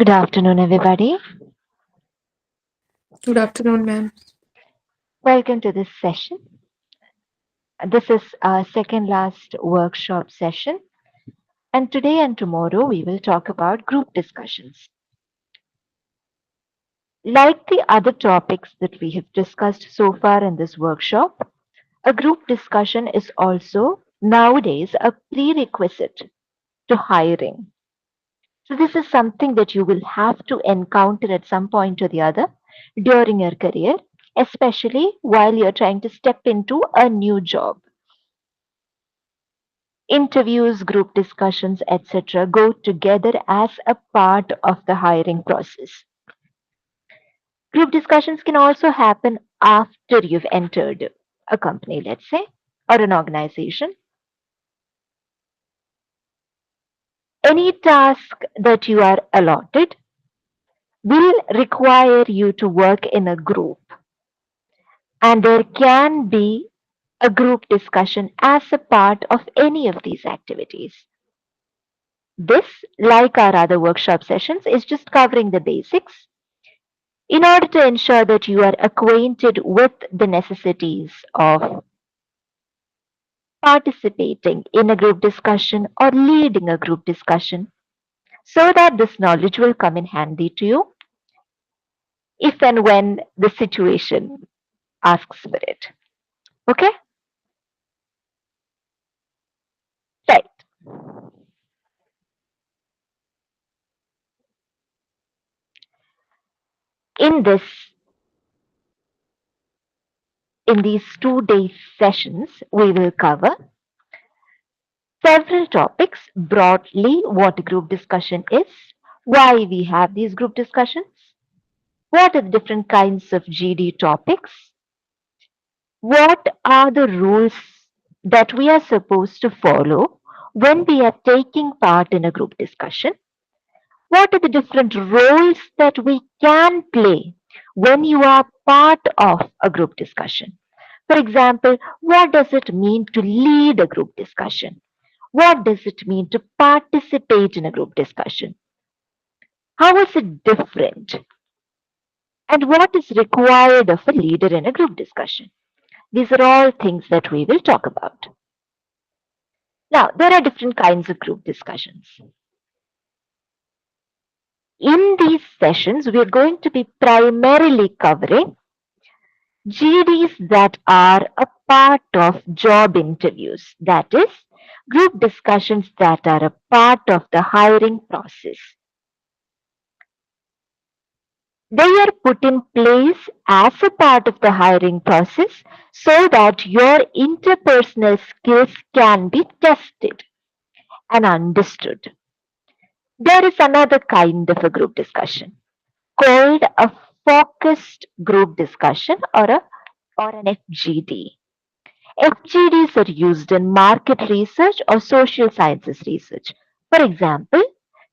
Good afternoon, everybody. Good afternoon, ma'am. Welcome to this session. This is our second last workshop session, and today and tomorrow we will talk about group discussions. Like the other topics that we have discussed so far in this workshop, a group discussion is also nowadays a prerequisite to hiring. So, this is something that you will have to encounter at some point or the other during your career, especially while you're trying to step into a new job. Interviews, group discussions, etc., go together as a part of the hiring process. Group discussions can also happen after you've entered a company, let's say, or an organization. Any task that you are allotted will require you to work in a group, and there can be a group discussion as a part of any of these activities. This, like our other workshop sessions, is just covering the basics in order to ensure that you are acquainted with the necessities of participating in a group discussion or leading a group discussion so that this knowledge will come in handy to you if and when the situation asks for it. Okay? Right. In this in these 2 day sessions, we will cover several topics broadly: what group discussion is, why we have these group discussions, what are the different kinds of GD topics, what are the rules that we are supposed to follow when we are taking part in a group discussion, what are the different roles that we can play when you are part of a group discussion. For example, what does it mean to lead a group discussion? What does it mean to participate in a group discussion? How is it different? And what is required of a leader in a group discussion? These are all things that we will talk about. Now, there are different kinds of group discussions. In these sessions, we are going to be primarily covering GDs that are a part of job interviews, that is, group discussions that are a part of the hiring process. They are put in place as a part of the hiring process so that your interpersonal skills can be tested and understood. There is another kind of a group discussion called a focused group discussion or an FGD. FGDs are used in market research or social sciences research. For example,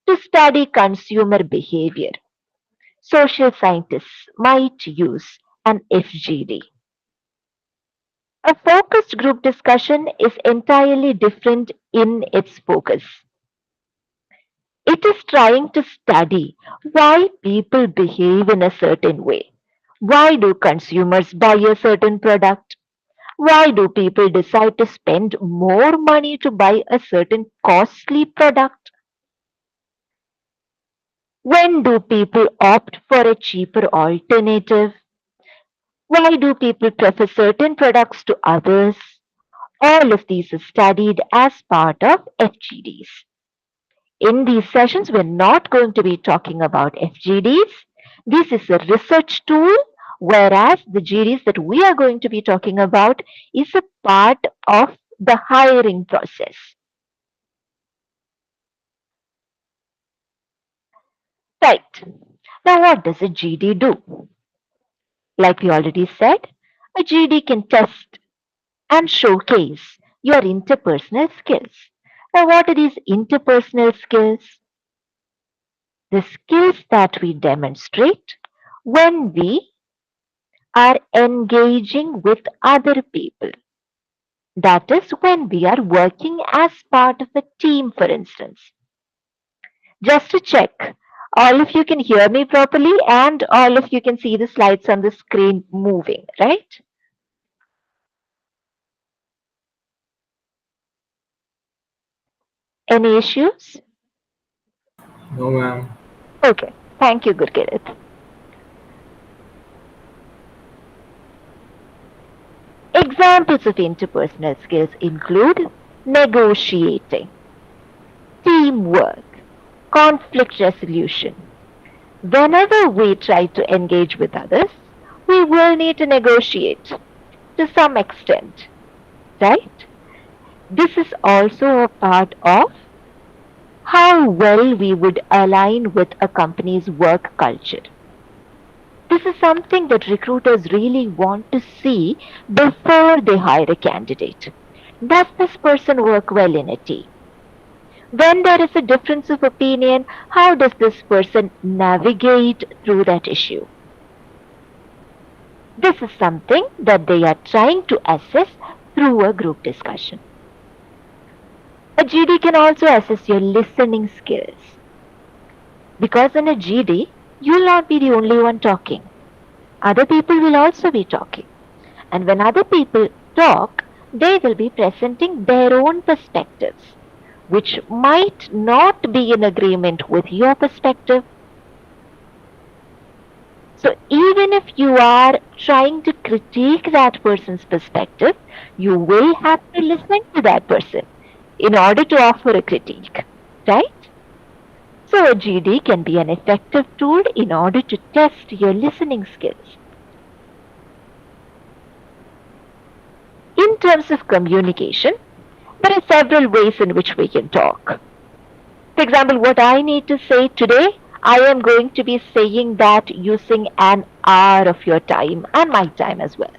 to study consumer behavior, social scientists might use an FGD. A focused group discussion is entirely different in its focus. It is trying to study why people behave in a certain way. Why do consumers buy a certain product? Why do people decide to spend more money to buy a certain costly product? When do people opt for a cheaper alternative? Why do people prefer certain products to others? All of these are studied as part of FGDs. In these sessions, we're not going to be talking about FGDs. This is a research tool, whereas the GDs that we are going to be talking about is a part of the hiring process. Right. Now, what does a GD do? Like we already said, a GD can test and showcase your interpersonal skills. Now, what are these interpersonal skills? The skills that we demonstrate when we are engaging with other people. That is when we are working as part of a team, for instance. Just to check, All of you can hear me properly and all of you can see the slides on the screen moving, right? Any issues? No, ma'am. Okay. Thank you, Gurkirat. Examples of interpersonal skills include negotiating, teamwork, conflict resolution. Whenever we try to engage with others, we will need to negotiate to some extent, right? This is also a part of how well we would align with a company's work culture. This is something that recruiters really want to see before they hire a candidate. Does this person work well in a team? When there is a difference of opinion, how does this person navigate through that issue? This is something that they are trying to assess through a group discussion. A GD can also assess your listening skills. Because in a GD, you'll not be the only one talking. Other people will also be talking. And when other people talk, they will be presenting their own perspectives, which might not be in agreement with your perspective. So even if you are trying to critique that person's perspective, you will have to listen to that person in order to offer a critique, right? So a GD can be an effective tool in order to test your listening skills. In terms of communication, there are several ways in which we can talk. For example, what I need to say today, I am going to be saying that using an hour of your time and my time as well.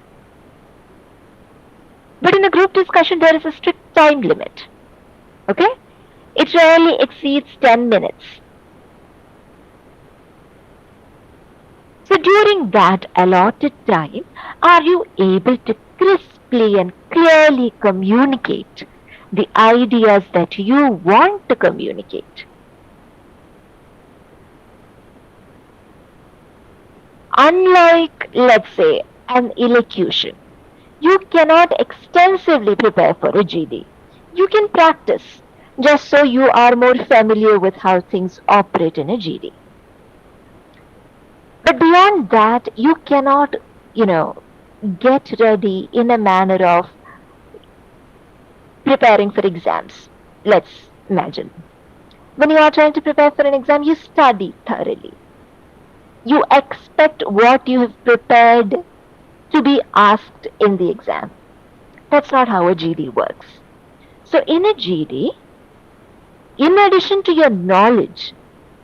But in a group discussion, there is a strict time limit. Okay? It rarely exceeds 10 minutes. So during that allotted time, are you able to crisply and clearly communicate the ideas that you want to communicate? Unlike, let's say, an elocution, you cannot extensively prepare for a GD. You can practice just so you are more familiar with how things operate in a GD. But beyond that, you cannot, you know, get ready in a manner of preparing for exams. Let's imagine. When you are trying to prepare for an exam, you study thoroughly. You expect what you have prepared to be asked in the exam. That's not how a GD works. So in a GD, in addition to your knowledge,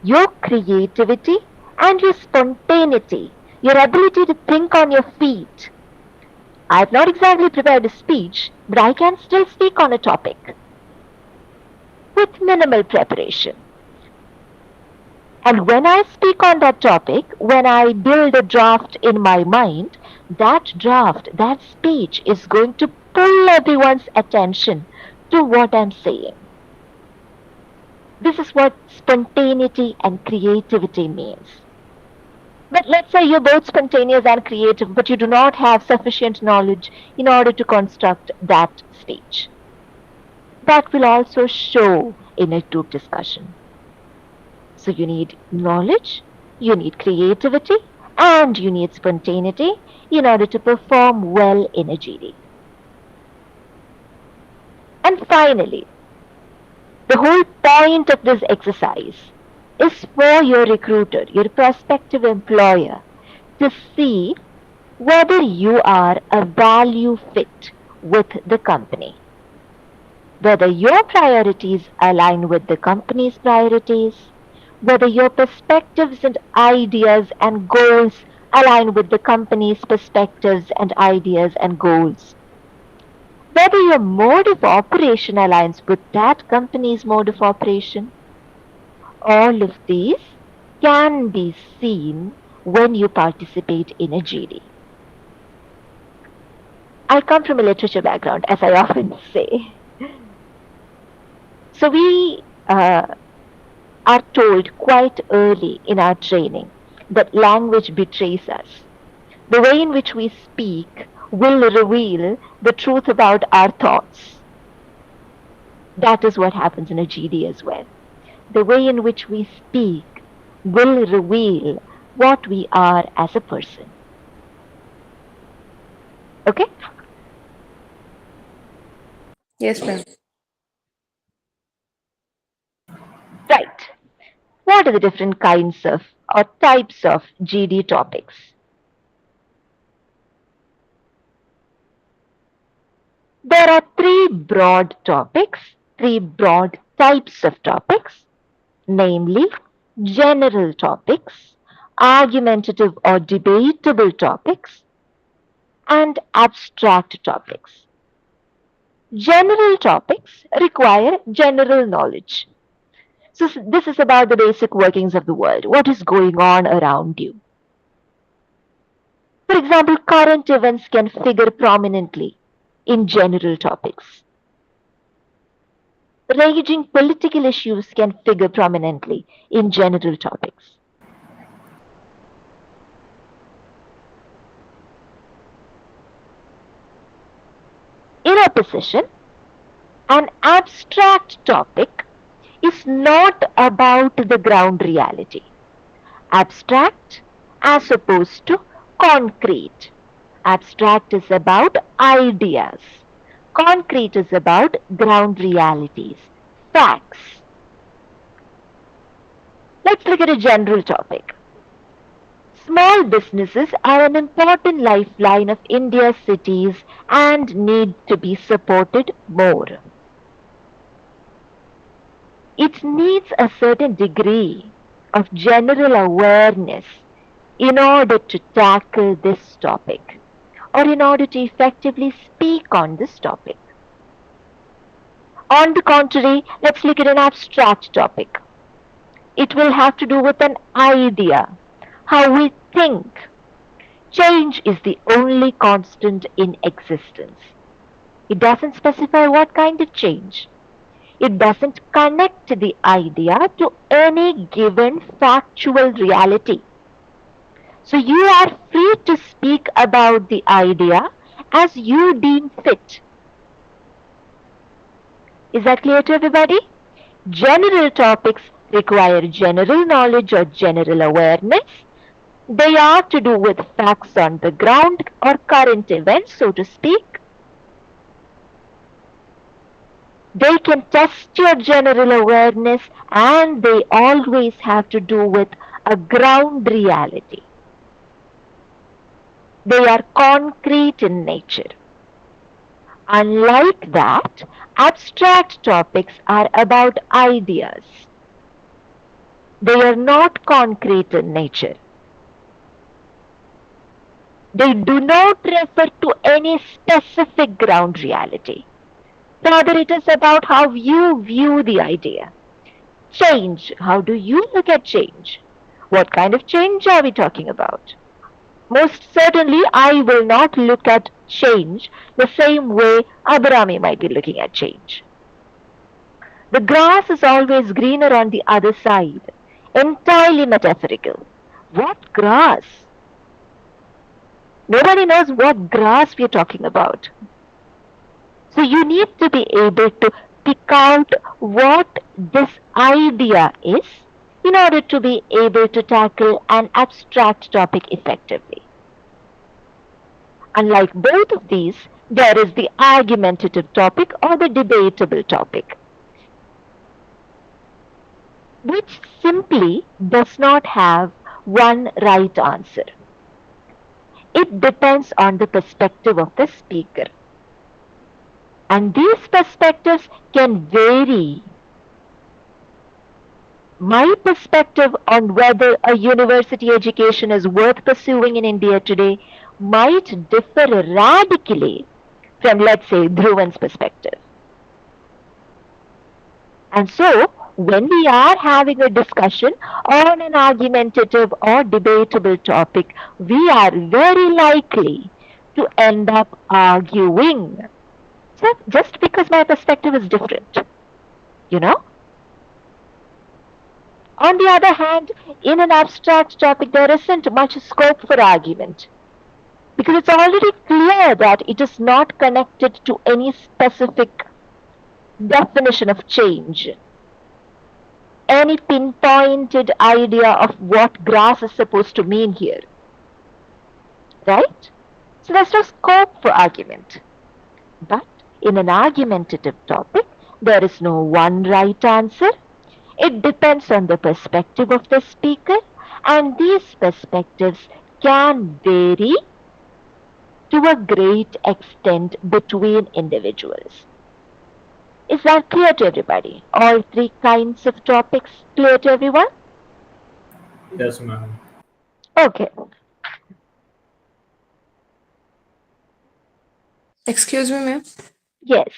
your creativity and your spontaneity, your ability to think on your feet. I've not exactly prepared a speech, but I can still speak on a topic with minimal preparation. And when I speak on that topic, when I build a draft in my mind, that draft, that speech is going to pull everyone's attention to what I'm saying. This is what spontaneity and creativity means. But let's say you're both spontaneous and creative, but you do not have sufficient knowledge in order to construct that speech. That will also show in a group discussion. So you need knowledge, you need creativity, and you need spontaneity in order to perform well in a GD. And finally, the whole point of this exercise is for your recruiter, your prospective employer, to see whether you are a value fit with the company, whether your priorities align with the company's priorities, whether your perspectives and ideas and goals align with the company's perspectives and ideas and goals, whether your mode of operation aligns with that company's mode of operation. All of these can be seen when you participate in a GD. I come from a literature background, as I often say. So we are told quite early in our training that language betrays us. The way in which we speak will reveal the truth about our thoughts. That is what happens in a GD as well. The way in which we speak will reveal what we are as a person. Okay? Yes, ma'am. Right. What are the different kinds of or types of GD topics? There are three broad topics, three broad types of topics, namely general topics, argumentative or debatable topics, and abstract topics. General topics require general knowledge. So this is about the basic workings of the world. What is going on around you? For example, current events can figure prominently in general topics. Raging political issues can figure prominently in general topics. In opposition, an abstract topic is not about the ground reality. Abstract as opposed to concrete. Abstract is about ideas. Concrete is about ground realities, facts. Let's look at a general topic. Small businesses are an important lifeline of India's cities and need to be supported more. It needs a certain degree of general awareness in order to tackle this topic or in order to effectively speak on this topic. On the contrary, let's look at an abstract topic. It will have to do with an idea, how we think. Change is the only constant in existence. It doesn't specify what kind of change. It doesn't connect the idea to any given factual reality. So you are free to speak about the idea as you deem fit. Is that clear to everybody? General topics require general knowledge or general awareness. They are to do with facts on the ground or current events, so to speak. They can test your general awareness and they always have to do with a ground reality. They are concrete in nature. Unlike that, abstract topics are about ideas. They are not concrete in nature. They do not refer to any specific ground reality. Rather, it is about how you view the idea. Change. How do you look at change? What kind of change are we talking about? Most certainly, I will not look at change the same way Abrami might be looking at change. The grass is always greener on the other side. Entirely metaphorical. What grass? Nobody knows what grass we're talking about. So you need to be able to pick out what this idea is in order to be able to tackle an abstract topic effectively. Unlike both of these, there is the argumentative topic or the debatable topic, which simply does not have one right answer. It depends on the perspective of the speaker. And these perspectives can vary. My perspective on whether a university education is worth pursuing in India today might differ radically from, let's say, Dhruvan's perspective. And so, when we are having a discussion on an argumentative or debatable topic, we are very likely to end up arguing. So just because my perspective is different, you know? On the other hand, in an abstract topic, there isn't much scope for argument because it's already clear that it is not connected to any specific definition of change, any pinpointed idea of what grass is supposed to mean here, right? So there's no scope for argument. But in an argumentative topic, there is no one right answer. It depends on the perspective of the speaker, and these perspectives can vary to a great extent between individuals. Is that clear to everybody? All three kinds of topics clear to everyone? Yes, ma'am. Okay. Excuse me, ma'am. Yes.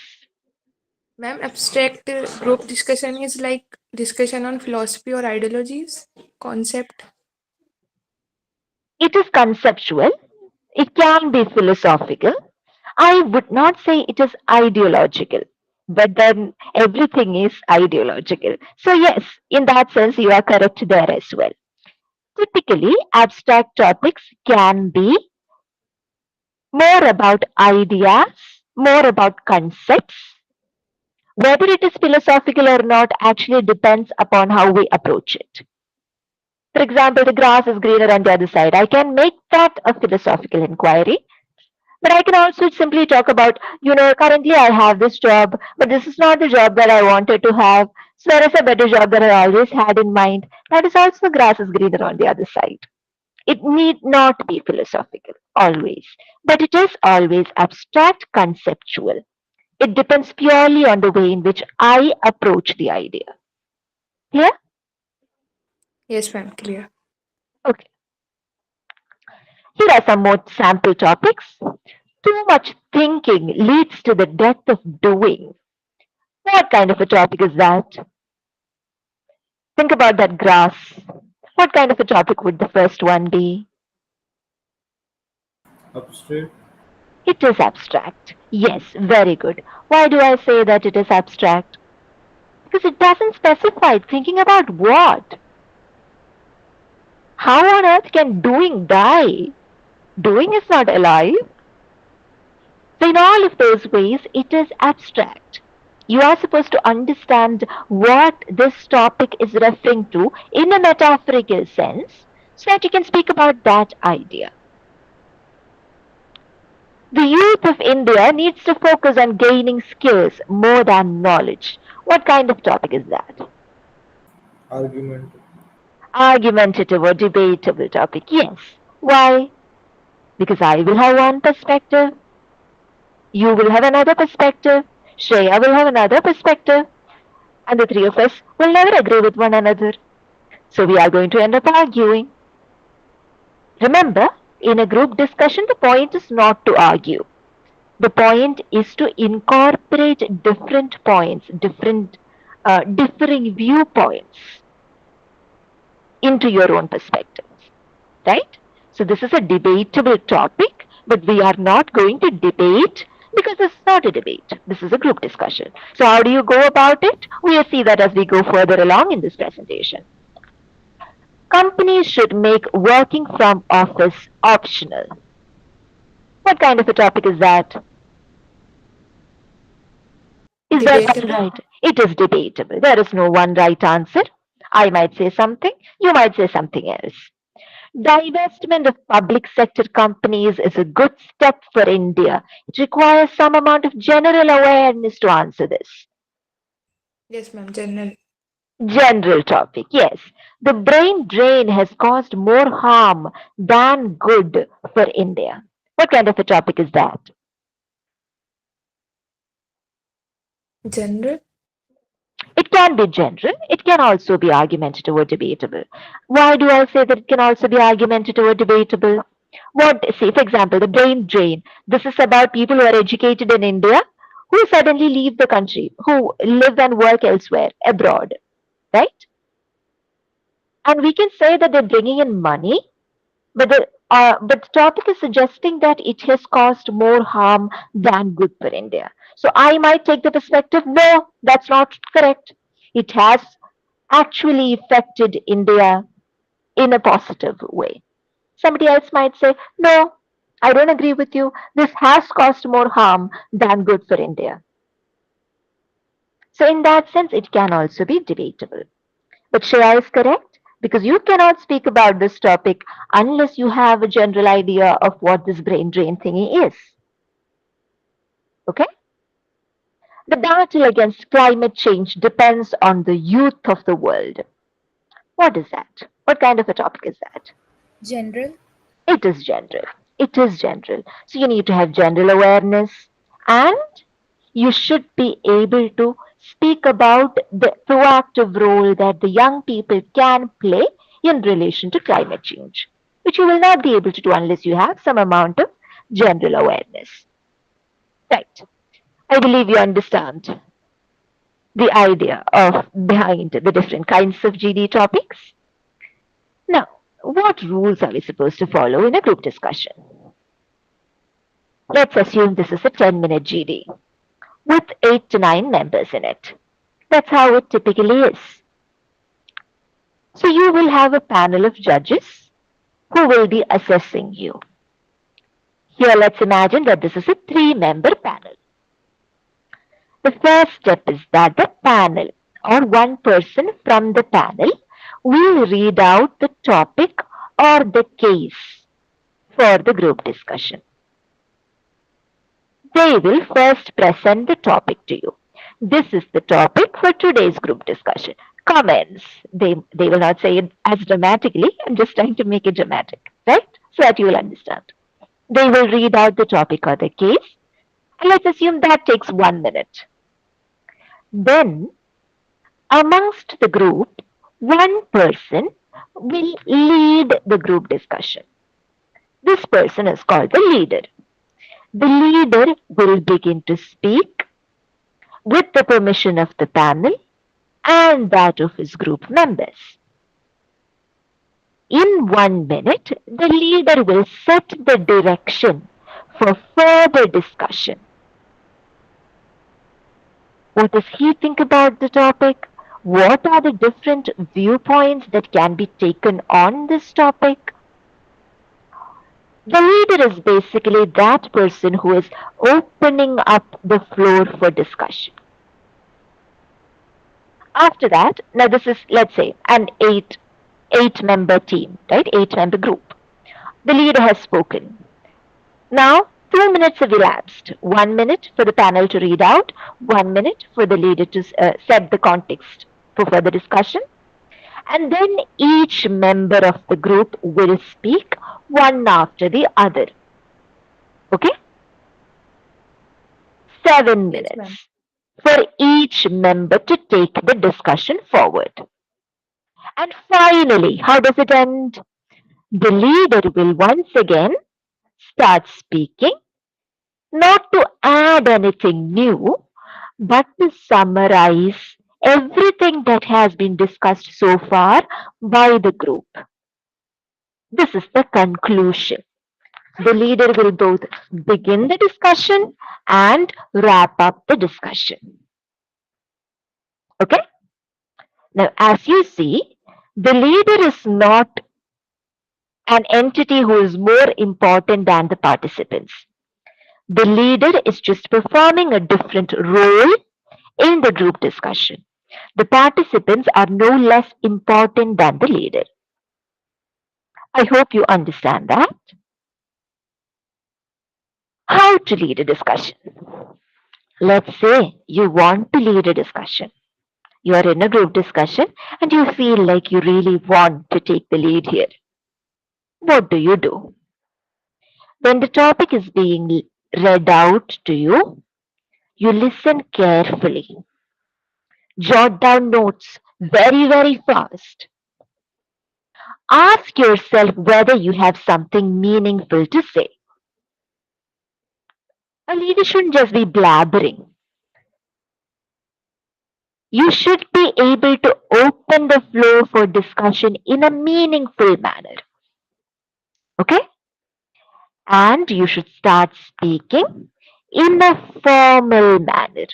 Ma'am, abstract group discussion is like discussion on philosophy or ideologies, concept. It is conceptual. It can be philosophical. I would not say it is ideological, but then everything is ideological. So, yes, in that sense, you are correct there as well. Typically, abstract topics can be more about ideas, more about concepts. Whether it is philosophical or not actually depends upon how we approach it. For example, the grass is greener on the other side. I can make that a philosophical inquiry, but I can also simply talk about, currently I have this job, but this is not the job that I wanted to have. So there is a better job that I always had in mind. That is also grass is greener on the other side. It need not be philosophical, always, but it is always abstract, conceptual. It depends purely on the way in which I approach the idea. Clear? Yes, ma'am, clear. Okay. Here are some more sample topics. Too much thinking leads to the death of doing. What kind of a topic is that? Think about that grass. What kind of a topic would the first one be? Abstract. It is abstract. Yes, very good. Why do I say that it is abstract? Because it doesn't specify thinking about what. How on earth can doing die? Doing is not alive. So, in all of those ways, it is abstract. You are supposed to understand what this topic is referring to in a metaphorical sense so that you can speak about that idea. The youth of India needs to focus on gaining skills more than knowledge. What kind of topic is that? Argument. Argumentative or debatable topic. Yes. Why? Because I will have one perspective, you will have another perspective, Shreya will have another perspective, and the three of us will never agree with one another. So we are going to end up arguing. Remember, in a group discussion, the point is not to argue. The point is to incorporate different points, differing viewpoints into your own perspectives, right? So this is a debatable topic, but we are not going to debate because this is not a debate. This is a group discussion. So how do you go about it? We'll see that as we go further along in this presentation. Companies should make working from office optional. What kind of a topic is that? Is there one Debatable. right? It is debatable. There is no one right answer. I might say something, you might say something else. Divestment of public sector companies is a good step for India. It requires some amount of general awareness to answer this. Yes, ma'am, general. General topic, yes. The brain drain has caused more harm than good for India. What kind of a topic is that? General. It can be general, it can also be argumentative or debatable. Why do I say that it can also be argumentative or debatable? What, see, for example, the brain drain. This is about people who are educated in India who suddenly leave the country, who live and work elsewhere, abroad, right? And we can say that they're bringing in money, but the topic is suggesting that it has caused more harm than good for India. So I might take the perspective, no, that's not correct. It has actually affected India in a positive way? Somebody else might say, no, I don't agree with you. This has caused more harm than good for India. So, in that sense, it can also be debatable. But Shreya is correct because you cannot speak about this topic unless you have a general idea of what this brain drain thingy is. Okay? The battle against climate change depends on the youth of the world. What is that? What kind of a topic is that? General. It is general. It is general. So you need to have general awareness and you should be able to speak about the proactive role that the young people can play in relation to climate change, which you will not be able to do unless you have some amount of general awareness. Right. I believe you understand the idea of behind the different kinds of GD topics. Now, what rules are we supposed to follow in a group discussion? Let's assume this is a 10-minute GD with 8 to 9 members in it. That's how it typically is. So you will have a panel of judges who will be assessing you. Here, let's imagine that this is a 3-member panel. The first step is that the panel or one person from the panel will read out the topic or the case for the group discussion. They will first present the topic to you. This is the topic for today's group discussion. Comments. They will not say it as dramatically. I'm just trying to make it dramatic, right? So that you will understand. They will read out the topic or the case. And let's assume that takes 1 minute. Then, amongst the group, one person will lead the group discussion. This person is called the leader. The leader will begin to speak with the permission of the panel and that of his group members. In 1 minute, the leader will set the direction for further discussion. What does he think about the topic? What are the different viewpoints that can be taken on this topic? The leader is basically that person who is opening up the floor for discussion. After that, now this is, let's say, an eight-member team, right? 8-member group. The leader has spoken. Now, 2 minutes have elapsed. 1 minute for the panel to read out, 1 minute for the leader to set the context for further discussion. And then each member of the group will speak one after the other. Okay? 7 Yes, ma'am. minutes for each member to take the discussion forward. And finally, how does it end? The leader will once again start speaking, not to add anything new, but to summarize everything that has been discussed so far by the group. This is the conclusion. The leader will both begin the discussion and wrap up the discussion. Okay? Now, as you see, the leader is not an entity who is more important than the participants. The leader is just performing a different role in the group discussion. The participants are no less important than the leader. I hope you understand that. How to lead a discussion? Let's say you want to lead a discussion. You are in a group discussion and you feel like you really want to take the lead here. What do? When the topic is being read out to you, you listen carefully. Jot down notes very fast. Ask yourself whether you have something meaningful to say. A leader shouldn't just be blabbering. You should be able to open the floor for discussion in a meaningful manner. Okay? And you should start speaking in a formal manner.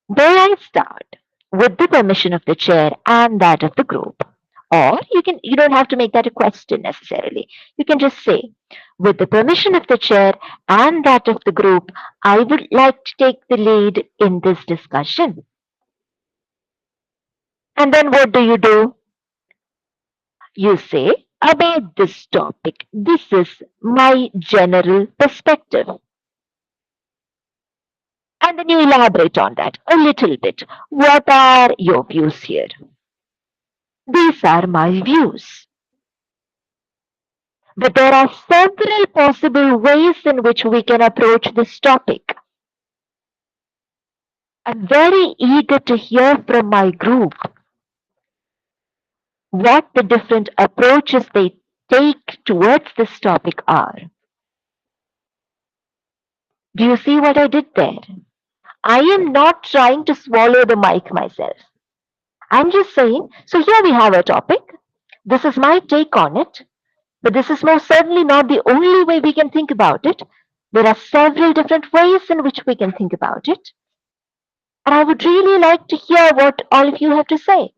Where I start? with the permission of the chair and that of the group. Or you don't have to make that a question necessarily. You can just say, with the permission of the chair and that of the group, I would like to take the lead in this discussion. And then what do? You say, about this topic, this is my general perspective. And then you elaborate on that a little bit. What are your views here? These are my views. But there are several possible ways in which we can approach this topic. I'm very eager to hear from my group what the different approaches they take towards this topic are. Do you see what I did there? I am not trying to swallow the mic myself. I'm just saying, so here we have a topic. This is my take on it. But this is most certainly not the only way we can think about it. There are several different ways in which we can think about it. And I would really like to hear what all of you have to say.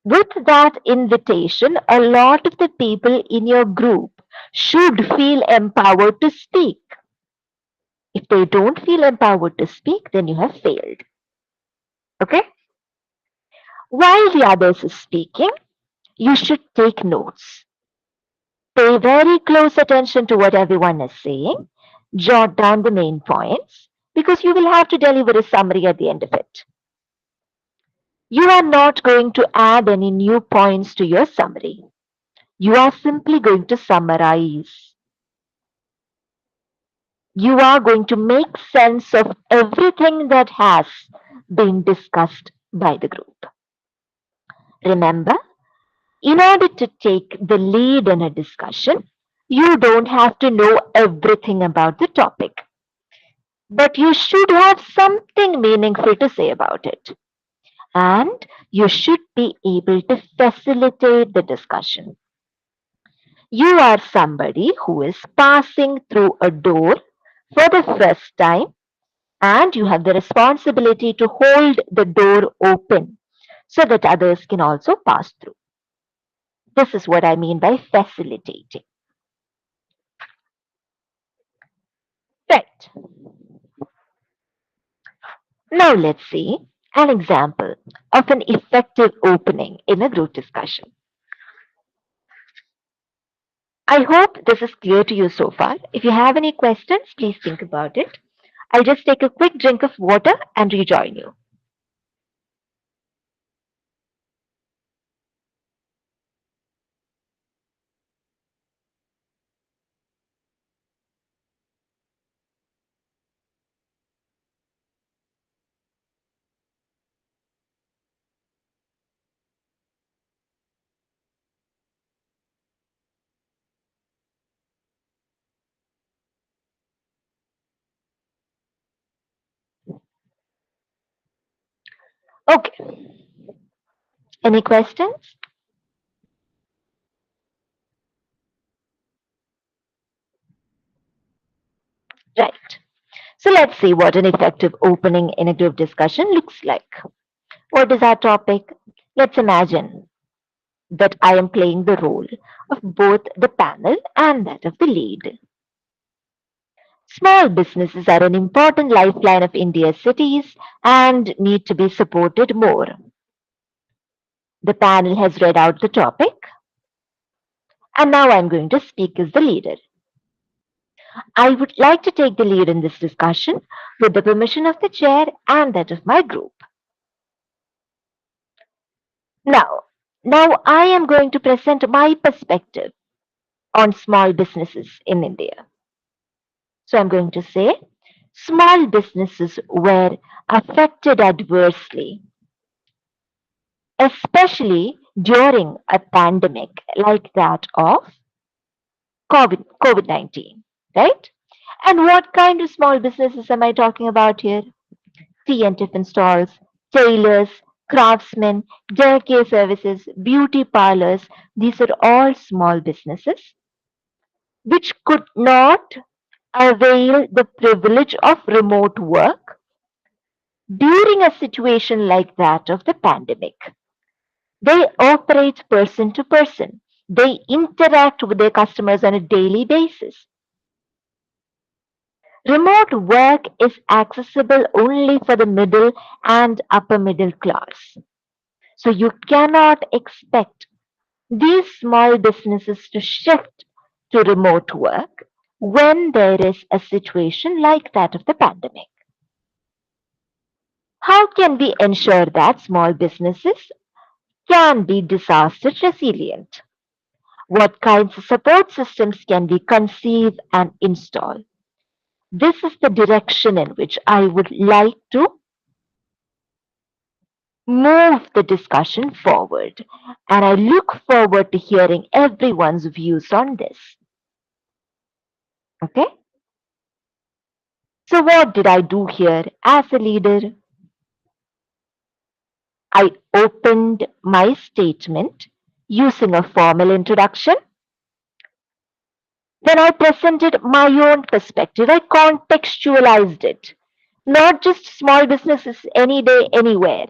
With that invitation, a lot of the people in your group should feel empowered to speak. If they don't feel empowered to speak, then you have failed. Okay? While the others is speaking, you should take notes. Pay very close attention to what everyone is saying. Jot down the main points because you will have to deliver a summary at the end of it. You are not going to add any new points to your summary. You are simply going to summarize. You are going to make sense of everything that has been discussed by the group. Remember, in order to take the lead in a discussion, you don't have to know everything about the topic, but you should have something meaningful to say about it. And you should be able to facilitate the discussion. You are somebody who is passing through a door for the first time, and you have the responsibility to hold the door open so that others can also pass through. This is what I mean by facilitating. Right. Now let's see an example of an effective opening in a group discussion. I hope this is clear to you so far. If you have any questions, please think about it. I'll just take a quick drink of water and rejoin you. Okay. Any questions? Right. So let's see what an effective opening in a group discussion looks like. What is our topic? Let's imagine that I am playing the role of both the panel and that of the lead. Small businesses are an important lifeline of India's cities and need to be supported more. The panel has read out the topic, and now I'm going to speak as the leader. I would like to take the lead in this discussion with the permission of the chair and that of my group. Now I am going to present my perspective on small businesses in India. So I'm going to say small businesses were affected adversely, especially during a pandemic like that of COVID-19, right? And what kind of small businesses am I talking about here? Tea and tiffin stalls, tailors, craftsmen, daycare services, beauty parlors. These are all small businesses which could not avail the privilege of remote work during a situation like that of the pandemic. They operate person to person. They interact with their customers on a daily basis. Remote work is accessible only for the middle and upper middle class. So you cannot expect these small businesses to shift to remote work when there is a situation like that of the pandemic. How can we ensure that small businesses can be disaster resilient? What kinds of support systems can we conceive and install? This is the direction in which I would like to move the discussion forward. And I look forward to hearing everyone's views on this. Okay? So, what did I do here as a leader? I opened my statement using a formal introduction. Then I presented my own perspective. I contextualized it. Not just small businesses any day, anywhere.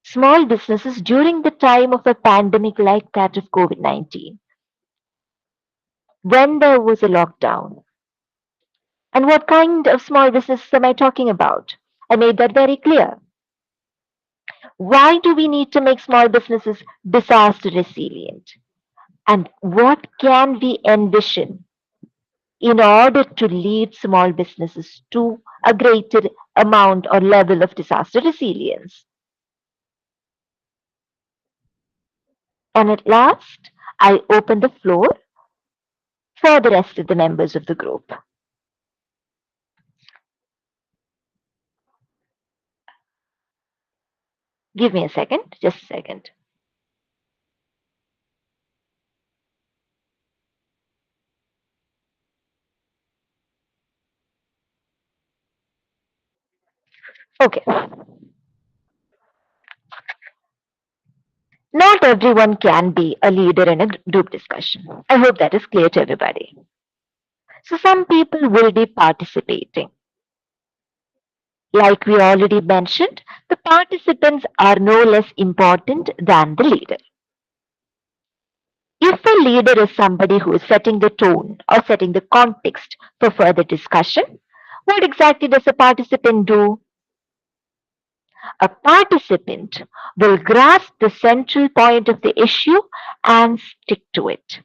Small businesses during the time of a pandemic like that of COVID 19, when there was a lockdown. And what kind of small businesses am I talking about? I made that very clear. Why do we need to make small businesses disaster resilient? And what can we envision in order to lead small businesses to a greater amount or level of disaster resilience? And at last, I open the floor for the rest of the members of the group. Give me a second, just a second. Okay. Not everyone can be a leader in a group discussion. I hope that is clear to everybody. So, some people will be participating. Like we already mentioned, the participants are no less important than the leader. If a leader is somebody who is setting the tone or setting the context for further discussion, what exactly does a participant do? A participant will grasp the central point of the issue and stick to it.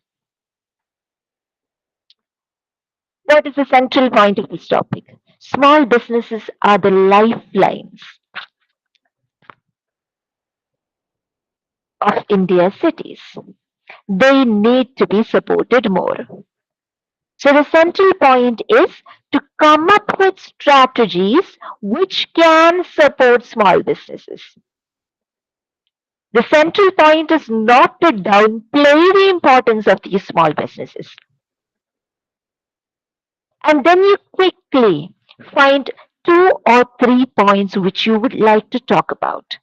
What is the central point of this topic? Small businesses are the lifelines of India's cities. They need to be supported more. So the central point is to come up with strategies which can support small businesses. The central point is not to downplay the importance of these small businesses. And then you quickly find two or three points which you would like to talk about.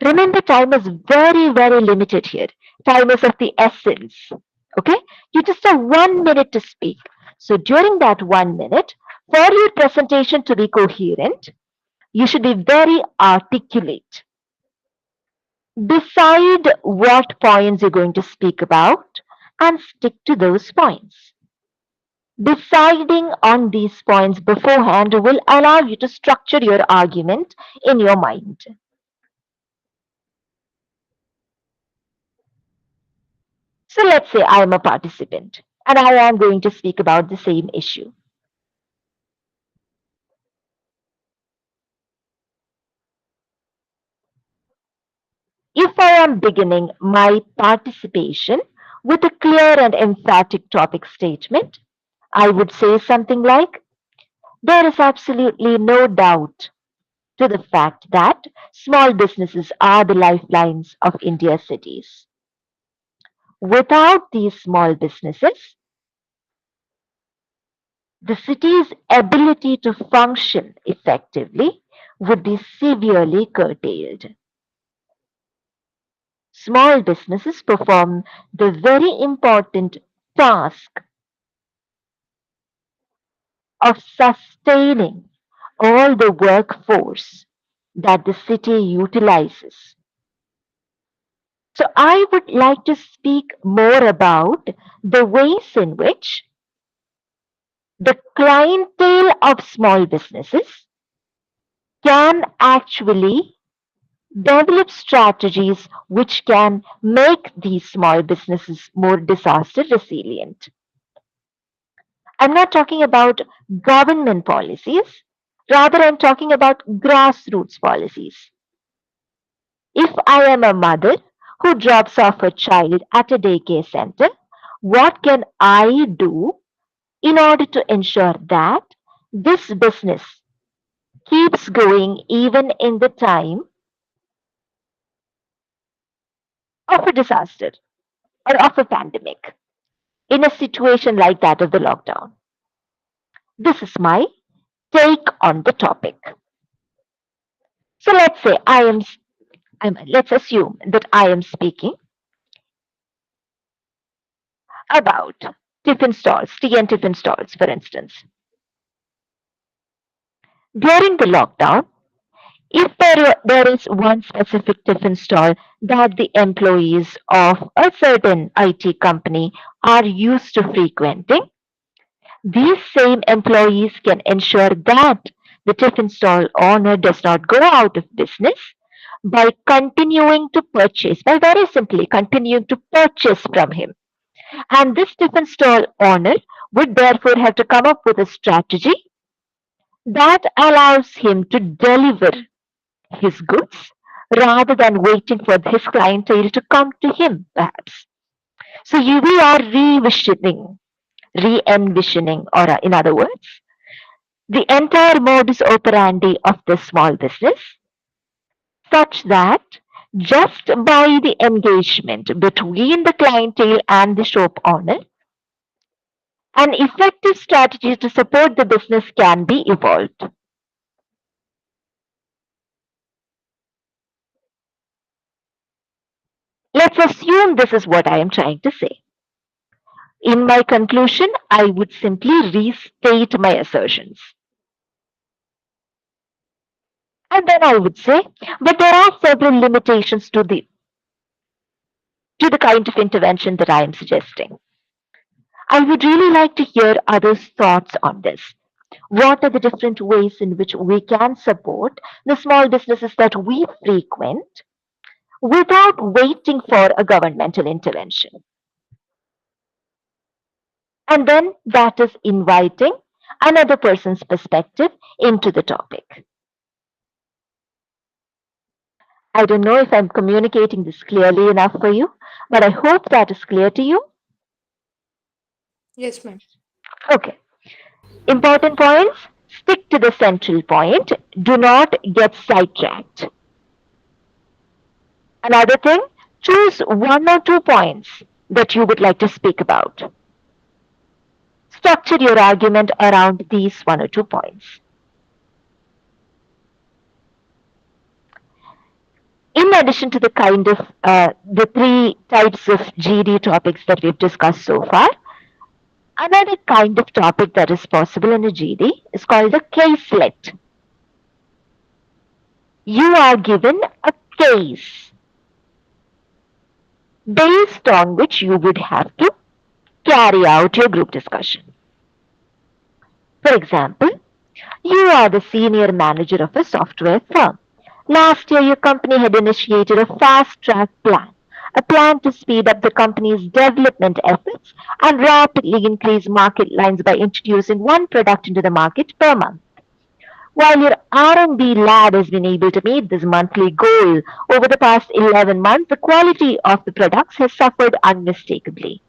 Remember, time is very, very limited here. Time is of the essence. Okay? You just have 1 minute to speak. So during that 1 minute, for your presentation to be coherent, you should be very articulate. Decide what points you're going to speak about and stick to those points. Deciding on these points beforehand will allow you to structure your argument in your mind. So let's say I am a participant and I am going to speak about the same issue. If I am beginning my participation with a clear and emphatic topic statement, I would say something like, there is absolutely no doubt to the fact that small businesses are the lifelines of India's cities. Without these small businesses, the city's ability to function effectively would be severely curtailed. Small businesses perform the very important task of sustaining all the workforce that the city utilizes. So I would like to speak more about the ways in which the clientele of small businesses can actually develop strategies which can make these small businesses more disaster resilient. I'm not talking about government policies, rather, I'm talking about grassroots policies. If I am a mother who drops off a child at a daycare center, what can I do in order to ensure that this business keeps going even in the time of a disaster or of a pandemic, in a situation like that of the lockdown? This is my take on the topic. So let's say let's assume that I am speaking about tiffin stalls, tea and tiffin stalls, for instance. During the lockdown, if there is one specific tiffin stall that the employees of a certain IT company are used to frequenting, these same employees can ensure that the tiffin stall owner does not go out of business by continuing to purchase, by very simply continuing to purchase from him. And this tiffin stall owner would therefore have to come up with a strategy that allows him to deliver his goods rather than waiting for his clientele to come to him, perhaps. So we are re-envisioning, or in other words, the entire modus operandi of this small business, such that just by the engagement between the clientele and the shop owner, an effective strategy to support the business can be evolved. Let's assume this is what I am trying to say. In my conclusion, I would simply restate my assertions. And then I would say, but there are several limitations to the kind of intervention that I am suggesting. I would really like to hear others' thoughts on this. What are the different ways in which we can support the small businesses that we frequent without waiting for a governmental intervention? And then that is inviting another person's perspective into the topic. I don't know if I'm communicating this clearly enough for you, but I hope that is clear to you. Yes, ma'am. Okay. Important points: stick to the central point, do not get sidetracked. Another thing, choose one or two points that you would like to speak about. Structure your argument around these one or two points. In addition to the kind of the three types of GD topics that we've discussed so far, another kind of topic that is possible in a GD is called a caselet. You are given a case based on which you would have to carry out your group discussion. For example, you are the senior manager of a software firm. Last year, your company had initiated a fast track plan, a plan to speed up the company's development efforts and rapidly increase market lines by introducing one product into the market per month. While your R&D lab has been able to meet this monthly goal over the past 11 months, the quality of the products has suffered unmistakably.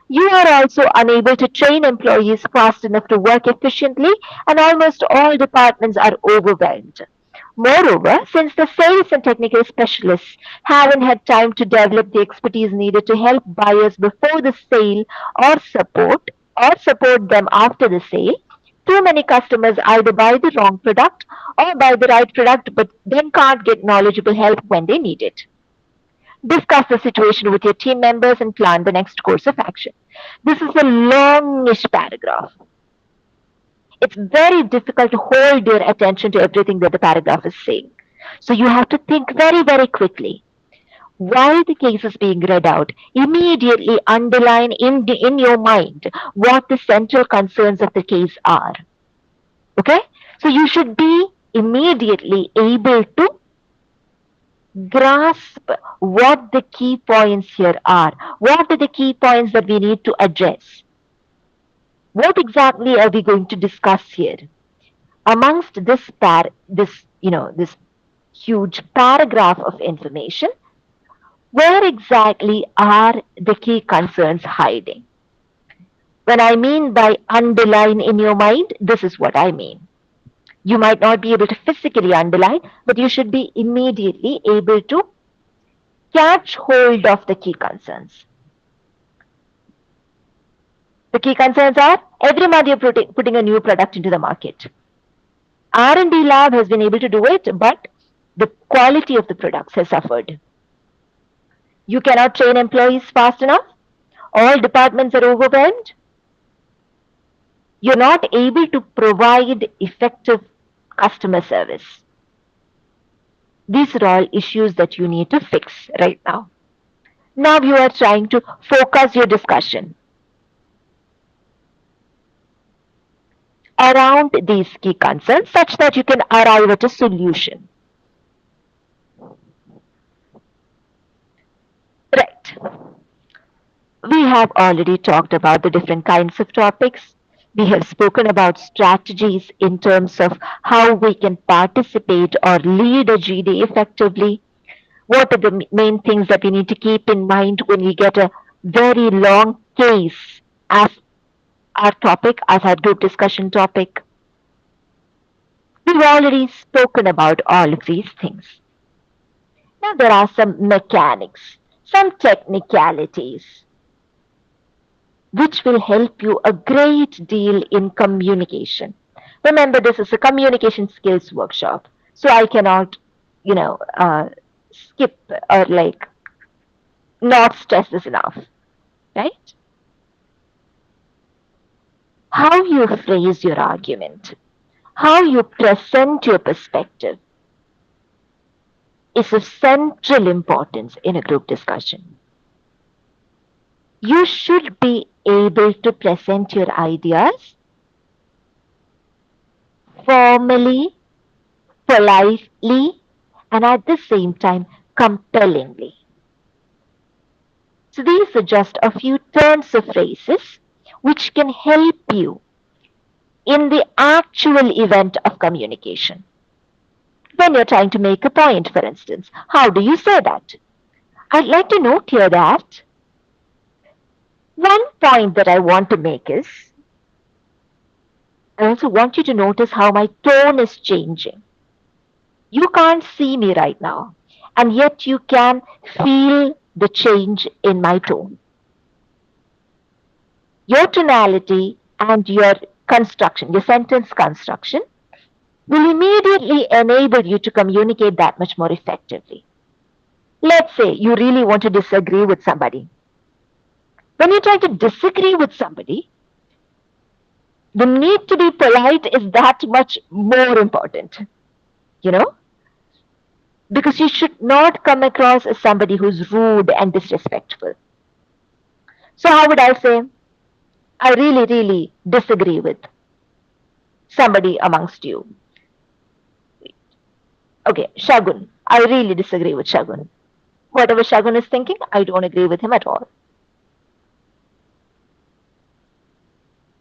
You are also unable to train employees fast enough to work efficiently, and almost all departments are overwhelmed. Moreover, since the sales and technical specialists haven't had time to develop the expertise needed to help buyers before the sale or support them after the sale, too many customers either buy the wrong product or buy the right product but then can't get knowledgeable help when they need it. Discuss the situation with your team members and plan the next course of action. This is a longish paragraph. it's very difficult to hold your attention to everything that the paragraph is saying. So you have to think very, very quickly. While the case is being read out, immediately underline in your mind what the central concerns of the case are. Okay? So you should be immediately able to grasp what the key points here are. What are the key points that we need to address? What exactly are we going to discuss here? Amongst this huge paragraph of information, where exactly are the key concerns hiding? When I mean by underline in your mind, this is what I mean. You might not be able to physically underline, but you should be immediately able to catch hold of the key concerns. The key concerns are every month you're putting a new product into the market. R&D lab has been able to do it, but the quality of the products has suffered. You cannot train employees fast enough. All departments are overwhelmed. You're not able to provide effective customer service. These are all issues that you need to fix right now. Now you are trying to focus your discussion around these key concerns such that you can arrive at a solution. Right. We have already talked about the different kinds of topics. We have spoken about strategies in terms of how we can participate or lead a GD effectively. What are the main things that we need to keep in mind when we get a very long case as our topic, as our group discussion topic? We've already spoken about all of these things. Now there are some mechanics, some technicalities, which will help you a great deal in communication. Remember, this is a communication skills workshop, so I cannot, skip or not stress this enough, right? How you phrase your argument, how you present your perspective is of central importance in a group discussion. You should be able to present your ideas formally, politely, and at the same time compellingly. So these are just a few turns of phrases which can help you in the actual event of communication. When you're trying to make a point, for instance, how do you say that? I'd like to note here that one point that I want to make is, I also want you to notice how my tone is changing. You can't see me right now, and yet you can feel the change in my tone. Your tonality and your construction, your sentence construction, will immediately enable you to communicate that much more effectively. Let's say you really want to disagree with somebody. When you're trying to disagree with somebody, the need to be polite is that much more important, because you should not come across as somebody who's rude and disrespectful. So how would I say, I really, really disagree with somebody amongst you. Okay, Shagun. I really disagree with Shagun. Whatever Shagun is thinking, I don't agree with him at all.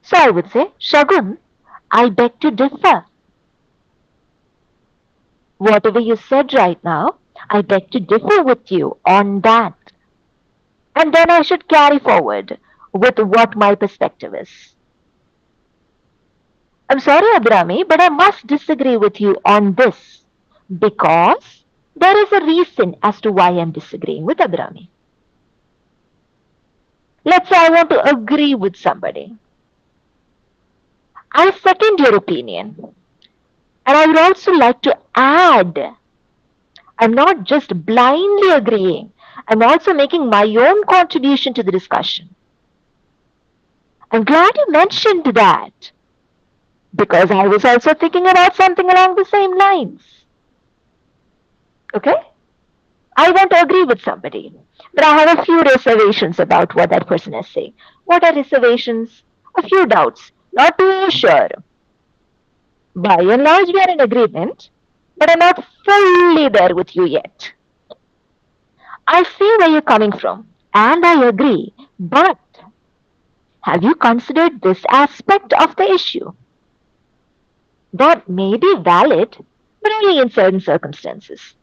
So I would say, Shagun, I beg to differ. Whatever you said right now, I beg to differ with you on that. And then I should carry forward with what my perspective is. I'm sorry, Abhrami, but I must disagree with you on this because there is a reason as to why I'm disagreeing with Abhrami. Let's say I want to agree with somebody. I second your opinion. And I would also like to add, I'm not just blindly agreeing, I'm also making my own contribution to the discussion. I'm glad you mentioned that. because I was also thinking about something along the same lines. Okay? I want to agree with somebody, but I have a few reservations about what that person is saying. What are reservations? A few doubts. Not too sure. By and large, we are in agreement, but I'm not fully there with you yet. I see where you're coming from, and I agree, but have you considered this aspect of the issue? That may be valid, but only in certain circumstances.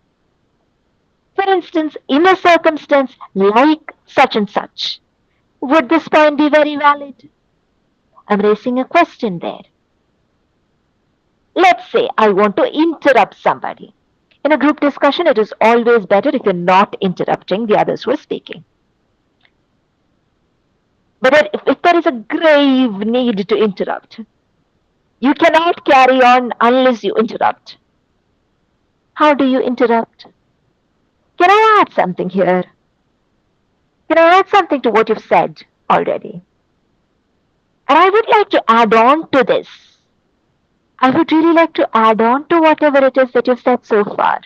For instance, in a circumstance like such and such, would this point be very valid? I'm raising a question there. Let's say I want to interrupt somebody. In a group discussion, it is always better if you're not interrupting the others who are speaking. But if there is a grave need to interrupt, you cannot carry on unless you interrupt. How do you interrupt? Can I add something here? Can I add something to what you've said already? And I would like to add on to this. I would really like to add on to whatever it is that you've said so far.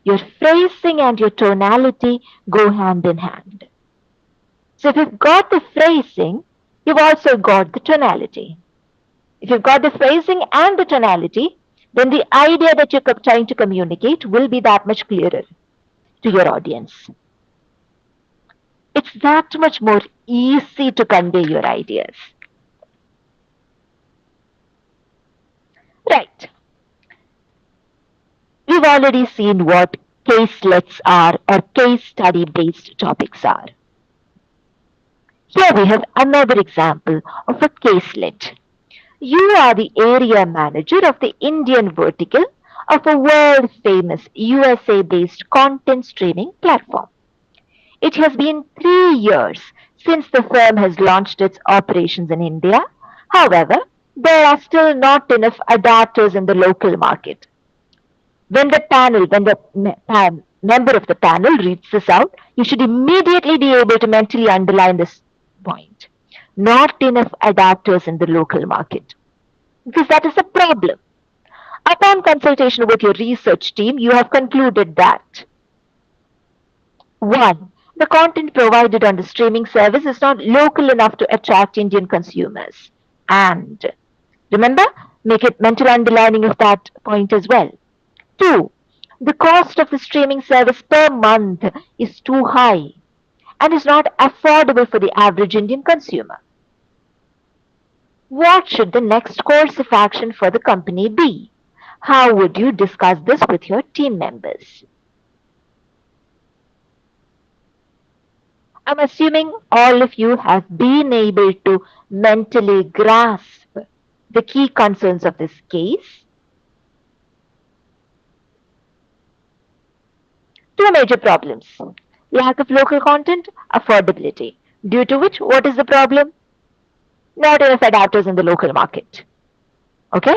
Your phrasing and your tonality go hand in hand. So if you've got the phrasing, you've also got the tonality. If you've got the phrasing and the tonality, then the idea that you're trying to communicate will be that much clearer to your audience. It's that much more easy to convey your ideas. Right. We've already seen what caselets are or case study based topics are. Here we have another example of a caselet. You are the area manager of the Indian vertical of a world famous USA based content streaming platform. It has been 3 years since the firm has launched its operations in India. However, there are still not enough adapters in the local market. When the member of the panel reads this out, you should immediately be able to mentally underline this point. Not enough adapters in the local market. Because that is a problem. Upon consultation with your research team, you have concluded that 1. The content provided on the streaming service is not local enough to attract Indian consumers. And remember, make it mental underlining of that point as well. 2. The cost of the streaming service per month is too high and is not affordable for the average Indian consumer. What should the next course of action for the company be? How would you discuss this with your team members? I'm assuming all of you have been able to mentally grasp the key concerns of this case. Two major problems: lack of local content, affordability. Due to which, what is the problem? Not enough adapters in the local market. Okay?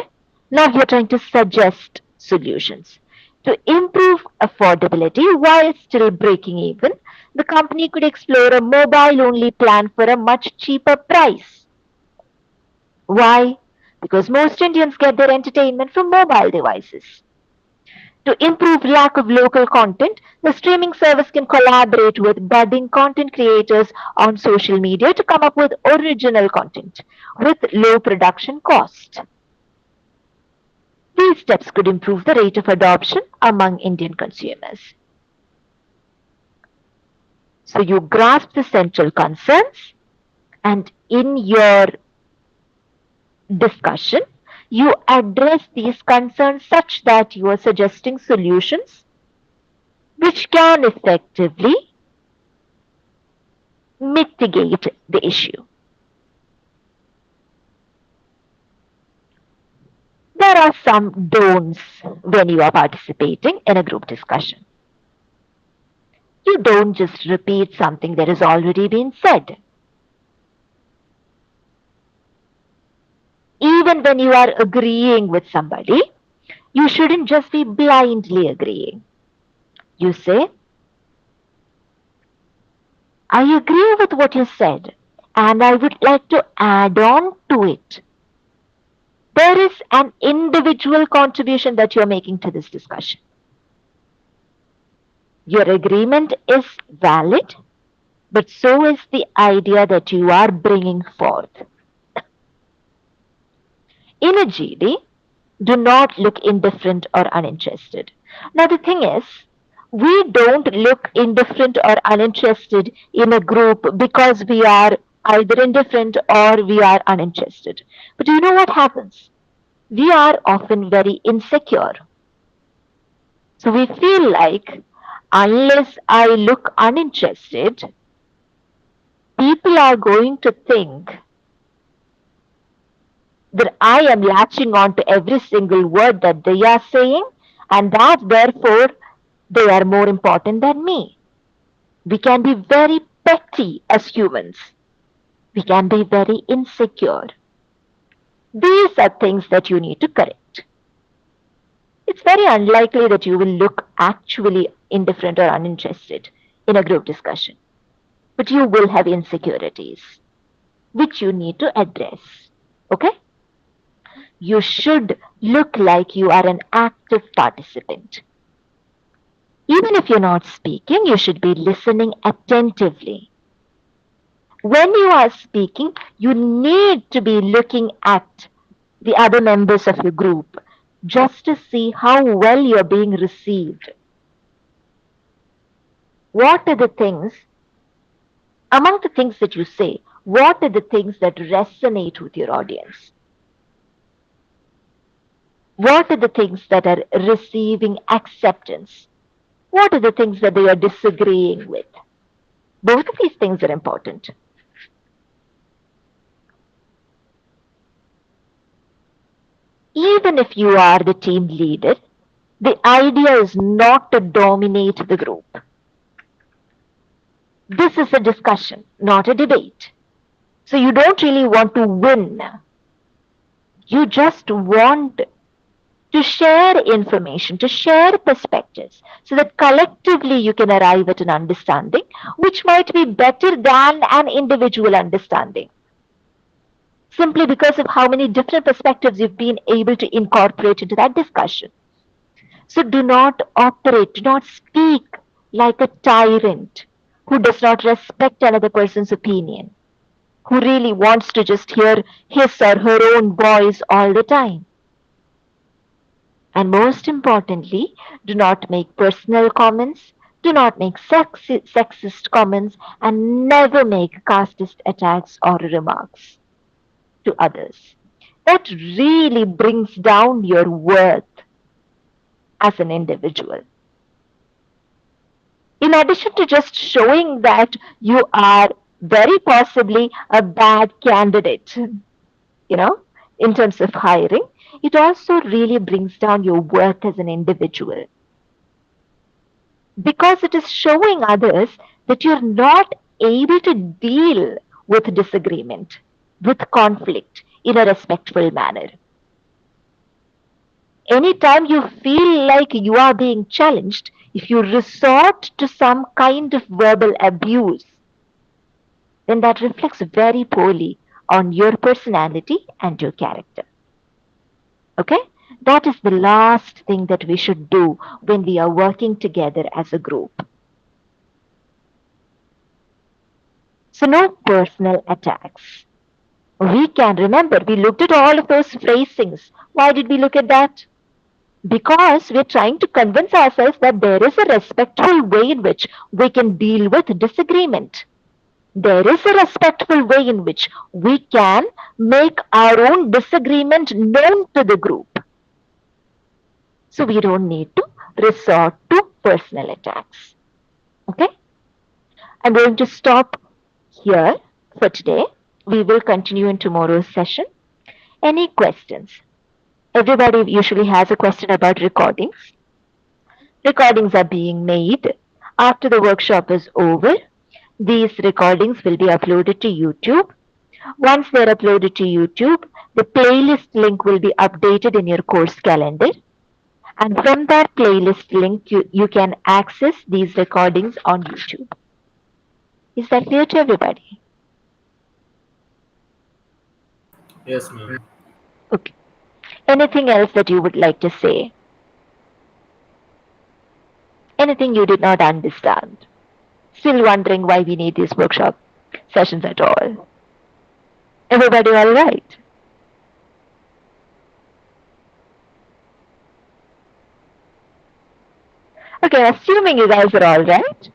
Now you're trying to suggest solutions. To improve affordability while still breaking even, the company could explore a mobile-only plan for a much cheaper price. Why? Because most Indians get their entertainment from mobile devices. To improve lack of local content, the streaming service can collaborate with budding content creators on social media to come up with original content with low production cost. These steps could improve the rate of adoption among Indian consumers. So you grasp the central concerns, and in your discussion, you address these concerns such that you are suggesting solutions which can effectively mitigate the issue. There are some don'ts when you are participating in a group discussion. You don't just repeat something that has already been said. Even when you are agreeing with somebody, you shouldn't just be blindly agreeing. You say, I agree with what you said, and I would like to add on to it. There is an individual contribution that you're making to this discussion. Your agreement is valid, but so is the idea that you are bringing forth. In a GD, do not look indifferent or uninterested. Now, the thing is, we don't look indifferent or uninterested in a group because we are either indifferent or we are uninterested. But do you know what happens? We are often very insecure. So we feel like unless I look uninterested, people are going to think that I am latching on to every single word that they are saying, and that therefore they are more important than me. We can be very petty as humans. We can be very insecure. These are things that you need to correct. It's very unlikely that you will look actually indifferent or uninterested in a group discussion, but you will have insecurities which you need to address. Okay? You should look like you are an active participant. Even if you're not speaking, you should be listening attentively. When you are speaking, you need to be looking at the other members of your group just to see how well you're being received. What are the things, among the things that you say, what are the things that resonate with your audience? What are the things that are receiving acceptance? What are the things that they are disagreeing with? Both of these things are important. Even if you are the team leader, the idea is not to dominate the group. This is a discussion, not a debate. So you don't really want to win. You just want to share information, to share perspectives, so that collectively you can arrive at an understanding which might be better than an individual understanding. Simply because of how many different perspectives you've been able to incorporate into that discussion. So do not operate, do not speak like a tyrant who does not respect another person's opinion, who really wants to just hear his or her own voice all the time. And most importantly, do not make personal comments, do not make sexist comments, and never make casteist attacks or remarks to others. That really brings down your worth as an individual. In addition to just showing that you are very possibly a bad candidate, in terms of hiring, it also really brings down your worth as an individual. Because it is showing others that you're not able to deal with disagreement, with conflict in a respectful manner. Anytime you feel like you are being challenged, if you resort to some kind of verbal abuse, then that reflects very poorly on your personality and your character. Okay? That is the last thing that we should do when we are working together as a group. So, no personal attacks. We can remember, we looked at all of those phrasings. Why did we look at that? Because we're trying to convince ourselves that there is a respectful way in which we can deal with disagreement. There is a respectful way in which we can make our own disagreement known to the group. So we don't need to resort to personal attacks. Okay? I'm going to stop here for today. We will continue in tomorrow's session. Any questions? Everybody usually has a question about recordings. Recordings are being made after the workshop is over. These recordings will be uploaded to YouTube. Once they're uploaded to YouTube, the playlist link will be updated in your course calendar. And from that playlist link, you can access these recordings on YouTube. Is that clear to everybody? Yes, ma'am. Okay. Anything else that you would like to say? Anything you did not understand? Still wondering why we need these workshop sessions at all? Everybody all right? Okay, assuming you guys are all right,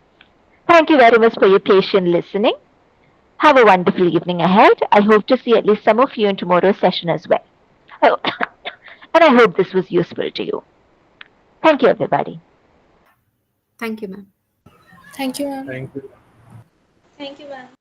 thank you very much for your patient listening. Have a wonderful evening ahead. I hope to see at least some of you in tomorrow's session as well. Oh, and I hope this was useful to you. Thank you, everybody. Thank you, ma'am. Thank you, ma'am. Thank you. Thank you, ma'am.